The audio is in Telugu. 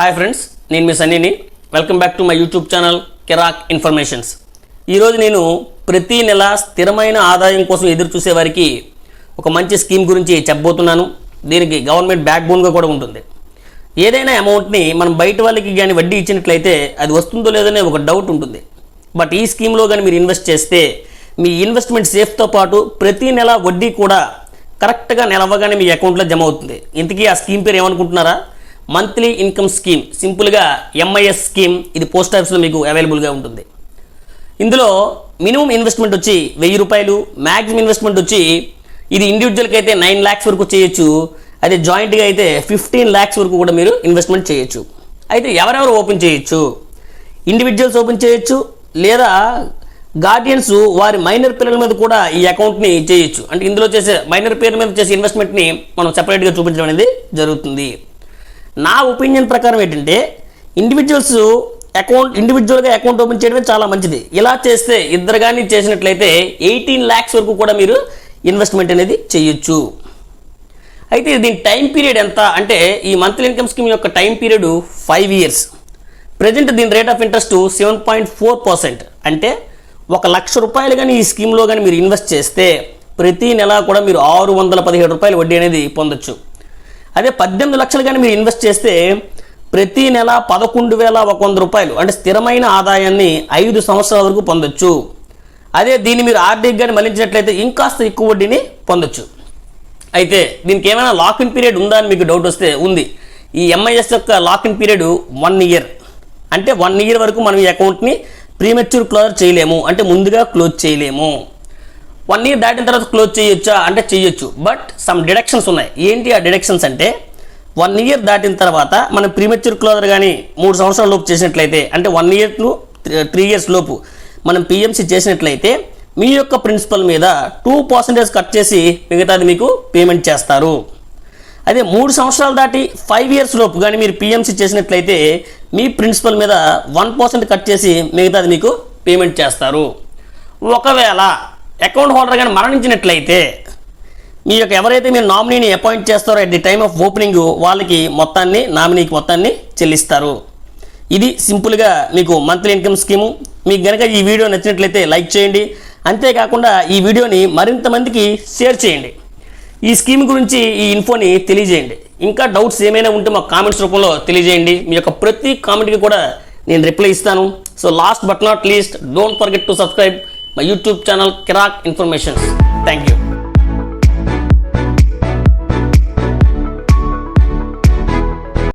హాయ్ ఫ్రెండ్స్, నేను మీ సన్నీని. Welcome back to my YouTube channel Kirak informations. ఈరోజు నేను ప్రతి నెల స్థిరమైన ఆదాయం కోసం ఎదురు చూసే వారికి ఒక మంచి స్కీమ్ గురించి చెప్పబోతున్నాను. దీనికి గవర్నమెంట్ బ్యాక్ బోన్గా కూడా ఉంటుంది. ఏదైనా అమౌంట్ని మనం బయట వాళ్ళకి కానీ వడ్డీ ఇచ్చినట్లయితే అది వస్తుందో లేదనే ఒక డౌట్ ఉంటుంది. బట్ ఈ స్కీమ్లో కానీ మీరు ఇన్వెస్ట్ చేస్తే మీ ఇన్వెస్ట్మెంట్ సేఫ్తో పాటు ప్రతి నెల వడ్డీ కూడా కరెక్ట్గా నెలవగానే మీ అకౌంట్లో జమ అవుతుంది. ఇంతకీ ఆ స్కీమ్ పేరు ఏమనుకుంటున్నారా? మంత్లీ ఇన్కమ్ స్కీమ్, సింపుల్గా ఎంఐఎస్ స్కీమ్. ఇది పోస్ట్ ఆఫీస్లో మీకు అవైలబుల్గా ఉంటుంది. ఇందులో మినిమం ఇన్వెస్ట్మెంట్ వచ్చి 1000 రూపాయలు, మ్యాక్సిమం ఇన్వెస్ట్మెంట్ వచ్చి ఇది ఇండివిజువల్కి అయితే 9 lakhs వరకు చేయొచ్చు. అదే జాయింట్గా అయితే 15 lakhs వరకు కూడా మీరు ఇన్వెస్ట్మెంట్ చేయొచ్చు. అయితే ఎవరెవరు ఓపెన్ చేయొచ్చు? ఇండివిజువల్స్ ఓపెన్ చేయొచ్చు, లేదా గార్డియన్స్ వారి మైనర్ పిల్లల మీద కూడా ఈ అకౌంట్ని చేయొచ్చు. అంటే ఇందులో చేసే మైనర్ పేరు మీద చేసే ఇన్వెస్ట్మెంట్ని మనం సెపరేట్గా చూపించడం అనేది జరుగుతుంది. నా ఒపీనియన్ ప్రకారం ఏంటంటే ఇండివిజువల్గా అకౌంట్ ఓపెన్ చేయడమే చాలా మంచిది. ఇలా చేస్తే ఇద్దరు కానీ చేసినట్లయితే 18 lakhs వరకు కూడా మీరు ఇన్వెస్ట్మెంట్ అనేది చేయొచ్చు. అయితే దీని టైం పీరియడ్ ఎంత అంటే, ఈ మంత్లీ ఇన్కమ్ స్కీమ్ యొక్క టైం పీరియడ్ 5 years. ప్రజెంట్ దీని రేట్ ఆఫ్ ఇంట్రెస్ట్ 7.4%. అంటే 1,00,000 రూపాయలు కానీ ఈ స్కీమ్లో కానీ మీరు ఇన్వెస్ట్ చేస్తే ప్రతి నెల కూడా మీరు 617 రూపాయలు వడ్డీ అనేది పొందొచ్చు. అదే 18 లక్షలు కానీ మీరు ఇన్వెస్ట్ చేస్తే ప్రతి నెల 11,100 రూపాయలు అంటే స్థిరమైన ఆదాయాన్ని 5 సంవత్సరాల వరకు పొందొచ్చు. అదే దీన్ని మీరు ఆర్డీకి కానీ మళ్ళించినట్లయితే ఇంకాస్త ఎక్కువ వడ్డీని పొందొచ్చు. అయితే దీనికి ఏమైనా లాక్ ఇన్ పీరియడ్ ఉందా అని మీకు డౌట్ వస్తే ఉంది. ఈ ఎంఐఎస్ యొక్క లాక్ ఇన్ పీరియడ్ 1 year. అంటే 1 year వరకు మనం ఈ అకౌంట్ని ప్రీమెచ్యూర్ క్లోజ్ చేయలేము, అంటే ముందుగా క్లోజ్ చేయలేము. 1 year దాటిన తర్వాత క్లోజ్ చేయొచ్చా అంటే చేయొచ్చు, బట్ సమ్ డిడక్షన్స్ ఉన్నాయి. ఏంటి ఆ డిడక్షన్స్ అంటే, 1 year దాటిన తర్వాత మనం ప్రీమెచ్యూర్ క్లోజర్ కానీ 3 సంవత్సరాల లోపు చేసినట్లయితే, అంటే 1 year to 3 years లోపు మనం పిఎంసి చేసినట్లయితే మీ యొక్క ప్రిన్సిపల్ మీద 2% కట్ చేసి మిగతాది మీకు పేమెంట్ చేస్తారు. అదే 3 సంవత్సరాలు దాటి 5 years లోపు కానీ మీరు పిఎంసి చేసినట్లయితే మీ ప్రిన్సిపల్ మీద 1% కట్ చేసి మిగతాది మీకు పేమెంట్ చేస్తారు. ఒకవేళ అకౌంట్ హోల్డర్ కానీ మరణించినట్లయితే మీ యొక్క ఎవరైతే మీరు నామినీని అపాయింట్ చేస్తారో at the time of opening వాళ్ళకి నామినీకి మొత్తాన్ని చెల్లిస్తారు. ఇది సింపుల్గా మీకు మంత్లీ ఇన్కమ్ స్కీము. మీకు కనుక ఈ వీడియో నచ్చినట్లయితే లైక్ చేయండి. అంతేకాకుండా ఈ వీడియోని మరింత మందికి షేర్ చేయండి. ఈ స్కీమ్ గురించి ఈ ఇన్ఫోని తెలియజేయండి. ఇంకా డౌట్స్ ఏమైనా ఉంటే మాకు కామెంట్స్ రూపంలో తెలియజేయండి. మీ యొక్క ప్రతి కామెంట్కి కూడా నేను రిప్లై ఇస్తాను. So last but not least, don't forget to subscribe my YouTube channel Kirak Informations. Thank you.